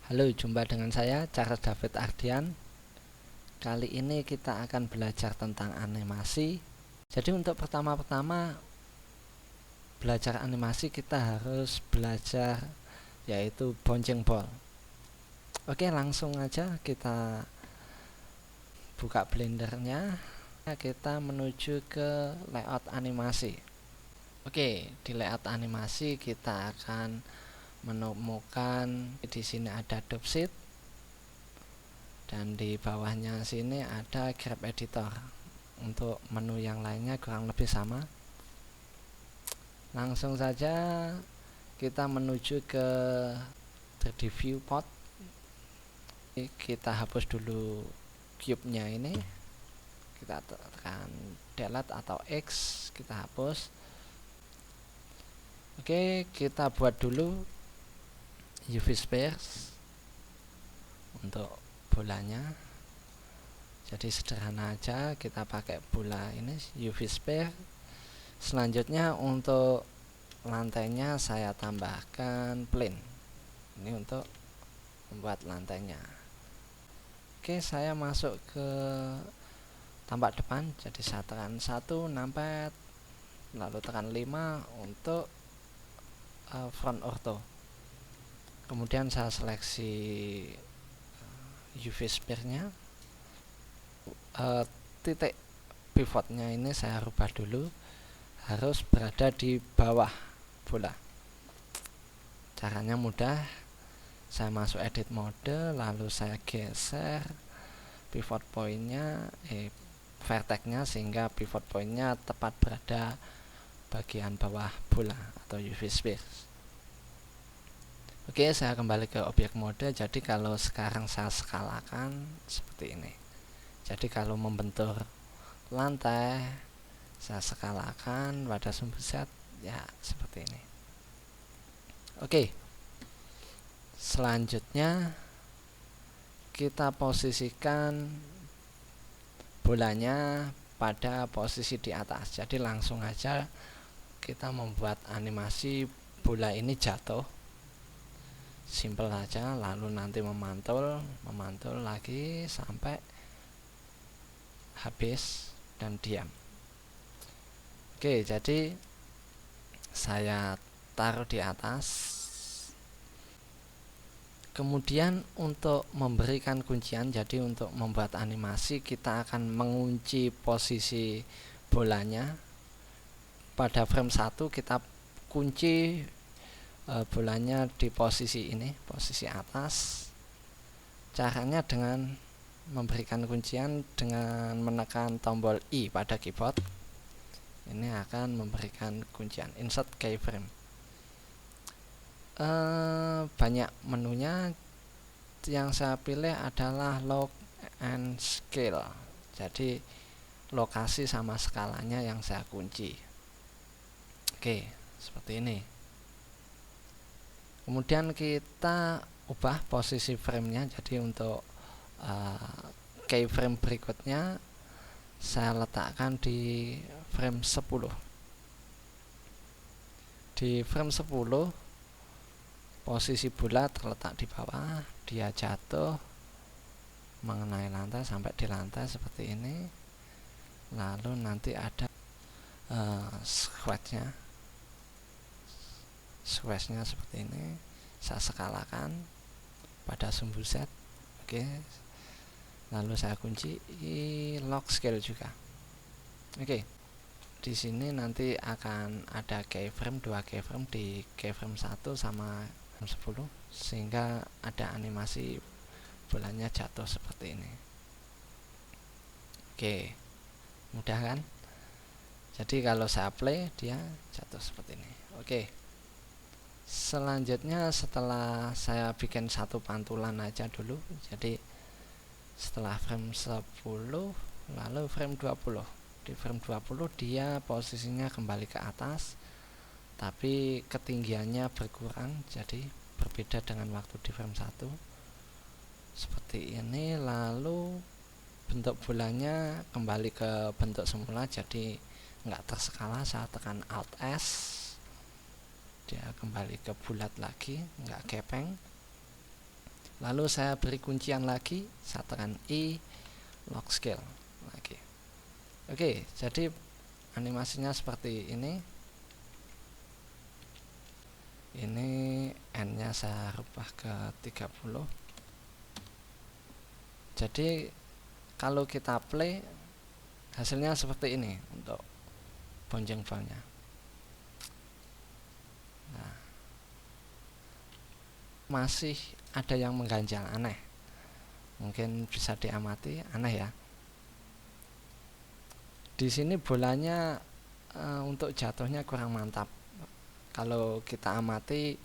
Halo, jumpa dengan saya Charles David Ardian. Kali ini kita akan belajar tentang animasi. Jadi untuk pertama-tama belajar animasi kita harus belajar yaitu bouncing ball. Oke, langsung aja kita buka blendernya. Kita menuju ke layout animasi. Oke, di layout animasi kita akan menemukan di sini ada dropsheet dan di bawahnya sini ada grab editor. Untuk menu yang lainnya kurang lebih sama. Langsung saja kita menuju ke 3D viewport. Kita hapus dulu cube nya ini, kita tekan delete atau X, kita hapus. Oke, kita buat dulu UV spheres untuk bolanya. Jadi sederhana aja, kita pakai bola ini UV sphere. Selanjutnya untuk lantainya saya tambahkan plane. Ini untuk membuat lantainya. Oke, saya masuk ke tampak depan. Jadi saya tekan 1 numpad, lalu tekan 5 untuk front ortho. Kemudian saya seleksi UV sphere-nya. Titik pivotnya ini saya rubah dulu, harus berada di bawah bola. Caranya mudah, saya masuk edit mode, lalu saya geser pivot pointnya, vertexnya, sehingga pivot pointnya tepat berada bagian bawah bola atau UV sphere. Oke, saya kembali ke objek mode. Jadi kalau sekarang saya skalakan seperti ini. Jadi kalau membentur lantai saya skalakan pada sumbu set ya seperti ini. Oke, selanjutnya kita posisikan bolanya pada posisi di atas. Jadi langsung aja kita membuat animasi bola ini jatuh, simple aja, lalu nanti memantul lagi sampai habis dan diam. Oke, jadi saya taruh di atas. Kemudian untuk memberikan kuncian, jadi untuk membuat animasi kita akan mengunci posisi bolanya. Pada frame 1 kita kunci bolanya di posisi ini, posisi atas. Caranya dengan memberikan kuncian dengan menekan tombol I pada keyboard. Ini akan memberikan kuncian insert keyframe. Banyak menunya, yang saya pilih adalah lock and scale. Jadi lokasi sama skalanya yang saya kunci. Oke, seperti ini. Kemudian kita ubah posisi framenya. Jadi untuk keyframe berikutnya saya letakkan di frame 10. Di frame 10 posisi bola terletak di bawah, dia jatuh mengenai lantai sampai di lantai seperti ini. Lalu nanti ada squashnya seperti ini. Saya skalakan pada sumbu set. Oke, lalu saya kunci lock scale juga. Oke, di sini nanti akan ada keyframe, 2 keyframe, di keyframe 1 sama 10, sehingga ada animasi bolanya jatuh seperti ini. Oke, mudah kan? Jadi kalau saya play dia jatuh seperti ini. Oke, selanjutnya setelah saya bikin satu pantulan aja dulu. Jadi setelah frame 10 lalu frame 20. Di frame 20 dia posisinya kembali ke atas, tapi ketinggiannya berkurang, jadi berbeda dengan waktu di frame 1 seperti ini. Lalu bentuk bolanya kembali ke bentuk semula, jadi nggak terskala. Saya tekan Alt S, dia kembali ke bulat lagi, nggak gepeng. Lalu saya beri kuncian lagi, saya tekan I, lock scale lagi. Oke, jadi animasinya seperti ini. Ini N-nya saya rubah ke 30. Jadi kalau kita play, hasilnya seperti ini untuk bouncing ball-nya. Nah, masih ada yang mengganjal, aneh. Mungkin bisa diamati, aneh ya. Di sini bolanya untuk jatuhnya kurang mantap. Kalau kita amati,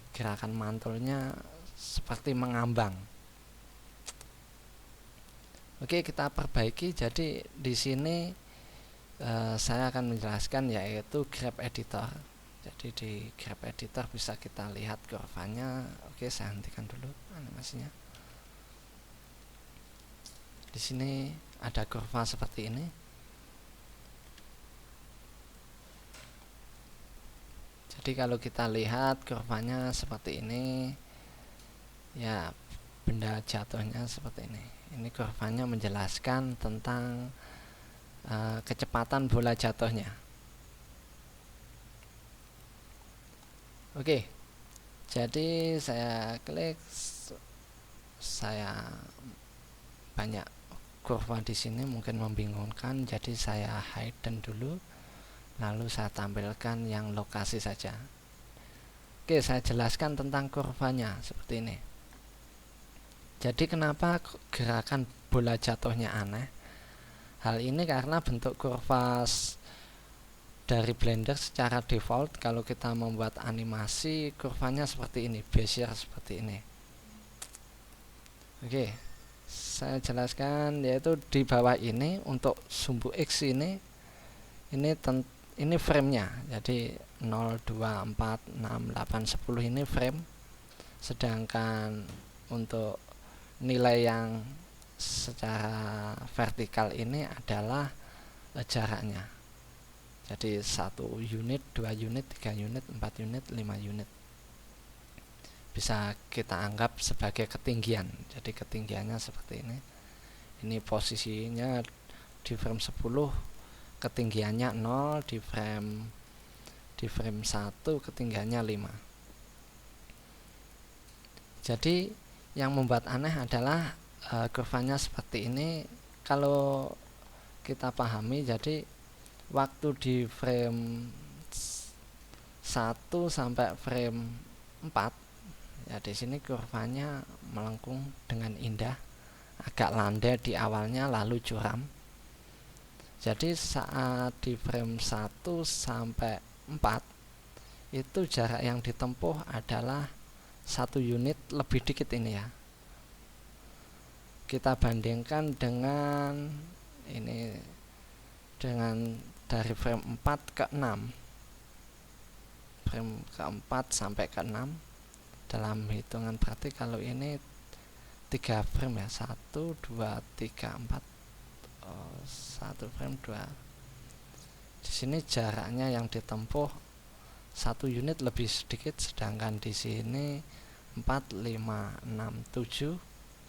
gerakan mantulnya seperti mengambang. Oke, kita perbaiki. Jadi di sini saya akan menjelaskan yaitu grab editor. Jadi di grab editor bisa kita lihat kurvanya. Oke, saya hentikan dulu animasinya. Di sini ada kurva seperti ini. Jadi kalau kita lihat kurvanya seperti ini, ya benda jatuhnya seperti ini. Ini kurvanya menjelaskan tentang kecepatan bola jatuhnya. Oke, jadi saya klik, saya banyak kurva di sini mungkin membingungkan, jadi saya hidden dulu, lalu saya tampilkan yang lokasi saja. Oke, saya jelaskan tentang kurvanya seperti ini. Jadi kenapa gerakan bola jatuhnya aneh? Hal ini karena bentuk kurva dari Blender secara default kalau kita membuat animasi kurvanya seperti ini, Bezier seperti ini. Oke, saya jelaskan yaitu di bawah ini untuk sumbu X ini frame-nya. Jadi 0, 2, 4, 6, 8, 10 ini frame. Sedangkan untuk nilai yang secara vertikal ini adalah jaraknya. Jadi 1 unit, 2 unit, 3 unit, 4 unit, 5 unit. Bisa kita anggap sebagai ketinggian. Jadi ketinggiannya seperti ini. Ini posisinya di frame 10, ketinggiannya 0, di frame 1 ketinggiannya 5. Jadi yang membuat aneh adalah kurvanya seperti ini. Kalau kita pahami, jadi waktu di frame 1 sampai frame 4, ya di sini kurvanya melengkung dengan indah, agak landai di awalnya lalu curam. Jadi saat di frame 1 sampai 4 itu jarak yang ditempuh adalah 1 unit lebih dikit ini ya. Kita bandingkan dengan ini, dengan dari frame 4 ke 6, frame keempat sampai ke 6 dalam hitungan berarti kalau ini 3 frame ya, 1, 2, 3, 4, 1 frame 2. Di sini jaraknya yang ditempuh 1 unit lebih sedikit, sedangkan di sini 4, 5, 6, 7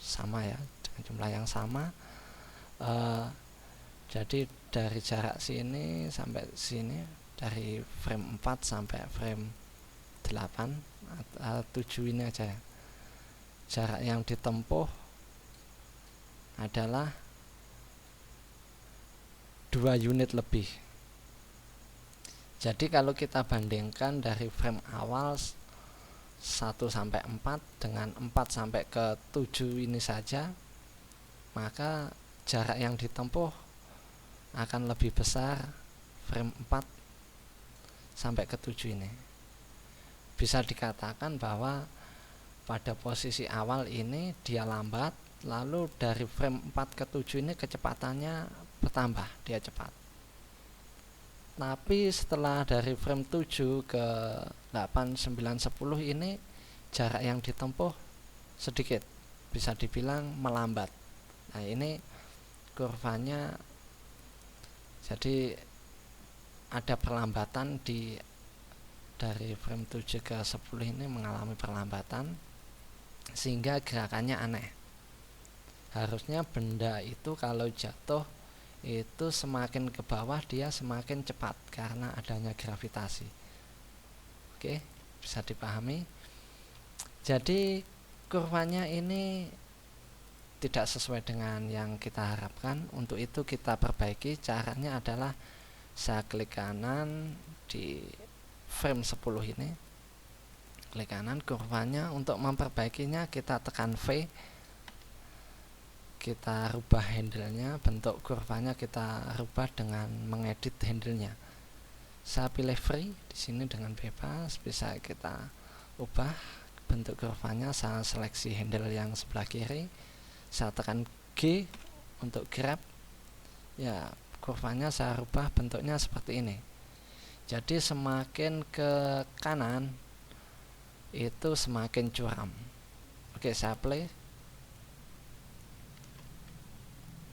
sama ya, dengan jumlah yang sama. Jadi dari jarak sini sampai sini, dari frame 4 sampai frame 8, 7 ini aja ya, jarak yang ditempuh adalah 2 unit lebih. Jadi kalau kita bandingkan dari frame awal 1 sampai 4 dengan 4 sampai ke 7 ini saja, maka jarak yang ditempuh akan lebih besar frame 4 sampai ke 7 ini. Bisa dikatakan bahwa pada posisi awal ini dia lambat, lalu dari frame 4 ke 7 ini kecepatannya bertambah, dia cepat. Tapi setelah dari frame 7 ke 8, 9, 10 ini jarak yang ditempuh sedikit, bisa dibilang melambat. Nah ini kurvanya, jadi ada perlambatan dari frame 7 ke 10 ini mengalami perlambatan. sehingga gerakannya aneh. Harusnya benda itu kalau jatuh itu semakin ke bawah dia semakin cepat karena adanya gravitasi. Oke, bisa dipahami. Jadi kurvanya ini tidak sesuai dengan yang kita harapkan. Untuk itu kita perbaiki. Caranya adalah saya klik kanan di frame 10 ini, klik kanan kurvanya. Untuk memperbaikinya kita tekan V, kita rubah handle-nya, bentuk kurvanya kita rubah dengan mengedit handle-nya. Saya pilih free di sini dengan bebas, bisa kita ubah bentuk kurvanya. Saya seleksi handle yang sebelah kiri, saya tekan G untuk grab. Ya, kurvanya saya rubah bentuknya seperti ini. Jadi semakin ke kanan itu semakin curam. Oke, saya play.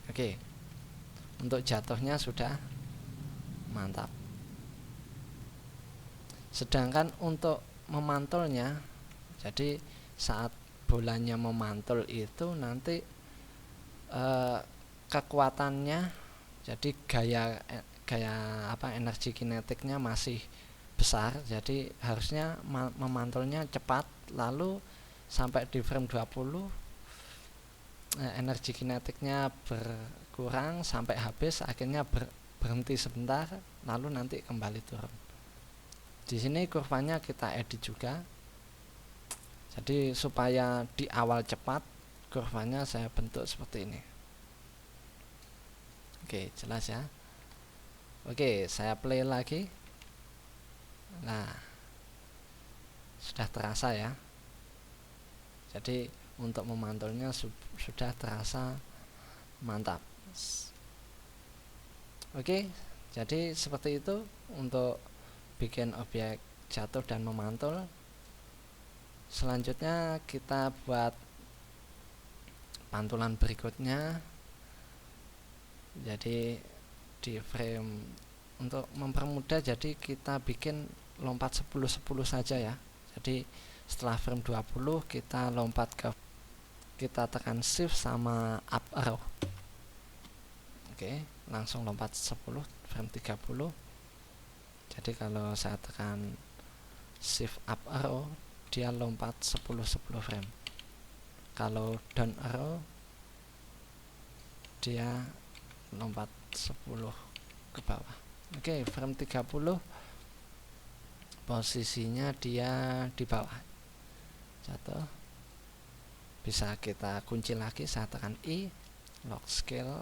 Oke, untuk jatuhnya sudah mantap. Sedangkan untuk memantulnya, jadi saat bolanya memantul itu nanti kekuatannya, jadi gaya energi kinetiknya masih besar. Jadi harusnya memantulnya cepat, lalu sampai di frame 20 energi kinetiknya berkurang sampai habis, akhirnya berhenti sebentar, lalu nanti kembali turun. Di sini kurvanya kita edit juga. Jadi supaya di awal cepat, kurvanya saya bentuk seperti ini. Oke, jelas ya. Oke, saya play lagi. Nah, sudah terasa ya. Jadi untuk memantulnya sudah terasa mantap. Oke, jadi seperti itu untuk bikin objek jatuh dan memantul. Selanjutnya kita buat pantulan berikutnya. Jadi di frame untuk mempermudah, jadi kita bikin lompat 10-10 saja ya. Jadi setelah frame 20 kita lompat ke, kita tekan shift sama up arrow. Oke, langsung lompat 10 frame 30. Jadi kalau saya tekan shift up arrow, dia lompat 10-10 frame. Kalau down arrow, dia lompat 10 ke bawah. Oke, frame 30 posisinya dia di bawah, jatuh. Bisa kita kunci lagi, saya tekan I, lock scale,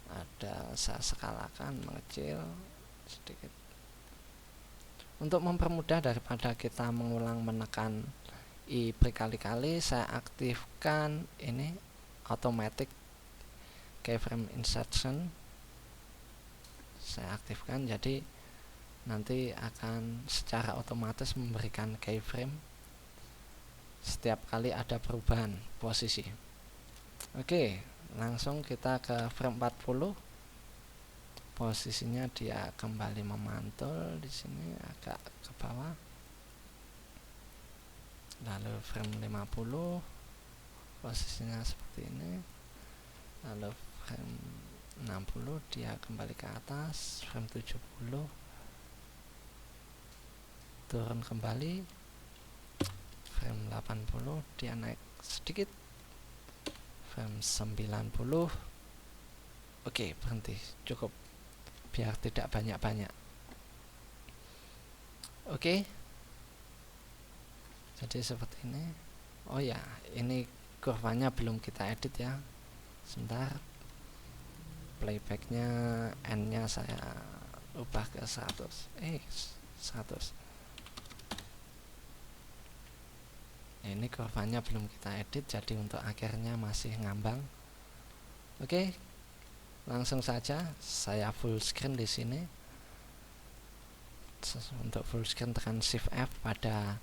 ada saya skalakan mengecil sedikit. Untuk mempermudah daripada kita mengulang menekan I berkali-kali, saya aktifkan ini automatic keyframe insertion. Saya aktifkan, jadi nanti akan secara otomatis memberikan keyframe setiap kali ada perubahan posisi. Oke, langsung kita ke frame 40. Posisinya dia kembali memantul di sini agak ke bawah. Lalu frame 50 posisinya seperti ini. Lalu frame 60 dia kembali ke atas. Frame 70 turun kembali. Frame 80 dia naik sedikit. Frame 90. Oke, berhenti, cukup, biar tidak banyak-banyak. Oke, jadi seperti ini. Oh ya, ini kurvanya belum kita edit ya. Sebentar, playbacknya N nya saya ubah ke 100. 100. Ini kurvanya belum kita edit, jadi untuk akhirnya masih ngambang. Oke, langsung saja saya full screen di sini. Untuk full screen tekan Shift F pada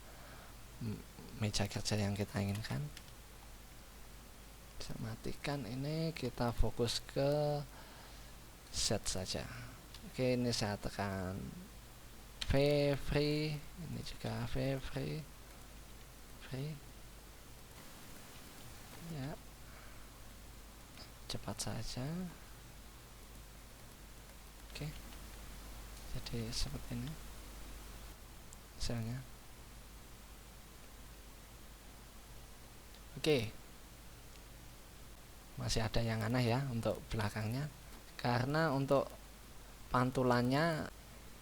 meja kerja yang kita inginkan. Bisa matikan ini, kita fokus ke set saja. Oke, ini saya tekan V free, ini juga V free. ya, cepat saja. Oke, jadi seperti ini hasilnya. Oke, masih ada yang aneh ya untuk belakangnya, karena untuk pantulannya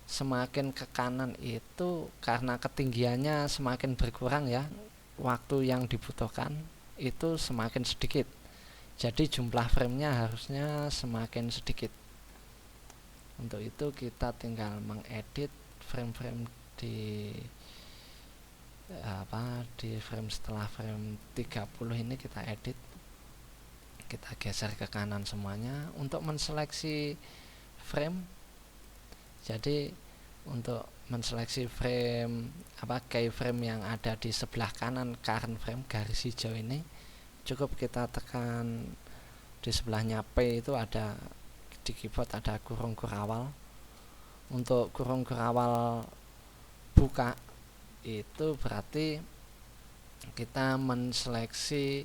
semakin ke kanan itu karena ketinggiannya semakin berkurang ya, waktu yang dibutuhkan itu semakin sedikit, jadi jumlah framenya harusnya semakin sedikit. Untuk itu kita tinggal mengedit frame-frame di frame setelah frame 30 ini, kita edit, kita geser ke kanan semuanya untuk menseleksi frame. Jadi untuk menseleksi frame keyframe yang ada di sebelah kanan current frame garis hijau ini, cukup kita tekan di sebelahnya P itu ada di keyboard ada kurung kurawal. Untuk kurung kurawal buka itu berarti kita menseleksi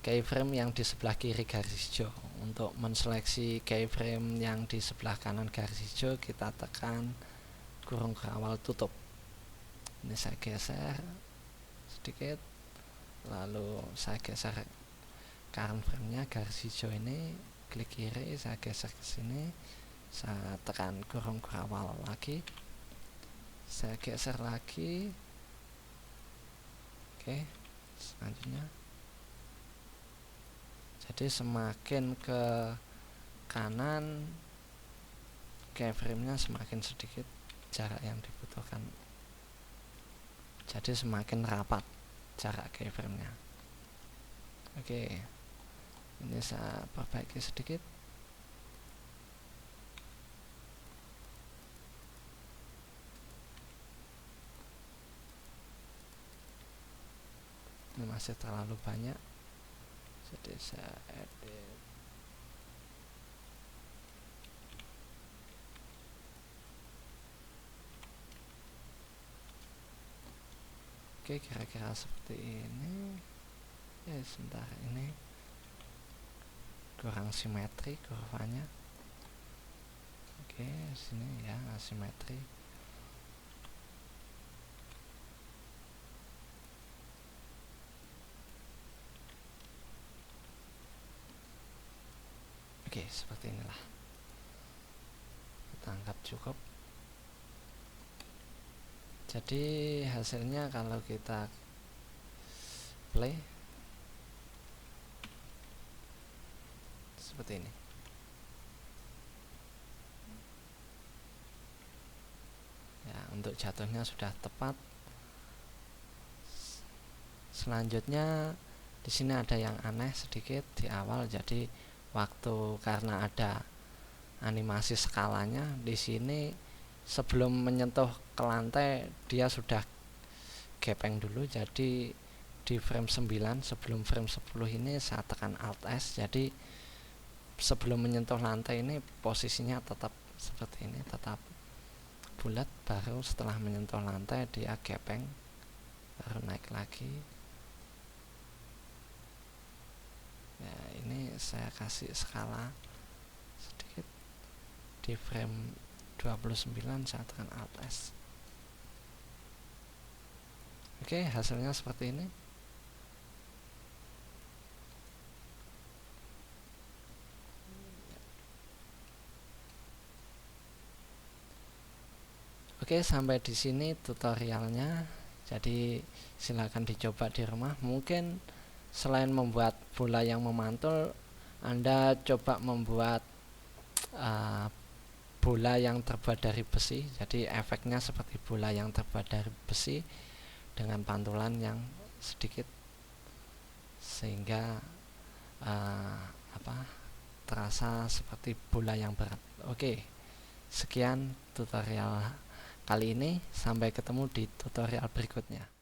keyframe yang di sebelah kiri garis hijau. Untuk menseleksi keyframe yang di sebelah kanan garis hijau, kita tekan kurung kurawal tutup. Ini saya geser sedikit, lalu saya geser current frame-nya garis hijau ini, klik kiri, saya geser ke sini, saya tekan kurung kurawal lagi, saya geser lagi. Oke, selanjutnya, jadi semakin ke kanan keyframe-nya semakin sedikit jarak yang dibutuhkan, jadi semakin rapat jarak keyframe-nya. Oke, ini saya perbaiki sedikit. Ini masih terlalu banyak, jadi saya edit. Oke, kira-kira seperti ini. Ya, sebentar, ini kurang simetri kurvanya. Oke, sini ya asimetri. Oke, seperti inilah. Kita anggap cukup. Jadi hasilnya kalau kita play seperti ini. Ya, untuk jatuhnya sudah tepat. Selanjutnya di sini ada yang aneh sedikit di awal. Jadi waktu karena ada animasi skalanya di sini, sebelum menyentuh ke lantai dia sudah gepeng dulu. Jadi di frame 9 sebelum frame 10 ini saya tekan Alt S, jadi sebelum menyentuh lantai ini posisinya tetap seperti ini, tetap bulat. Baru setelah menyentuh lantai dia gepeng, baru naik lagi. Ya, ini saya kasih skala sedikit. Di frame 29 saya tekan Alt S. Oke, hasilnya seperti ini. Oke, sampai di sini tutorialnya. Jadi silakan dicoba di rumah. Mungkin selain membuat bola yang memantul, Anda coba membuat bola yang terbuat dari besi. Jadi efeknya seperti bola yang terbuat dari besi dengan pantulan yang sedikit, sehingga terasa seperti bola yang berat. Oke, sekian tutorial kali ini. Sampai ketemu di tutorial berikutnya.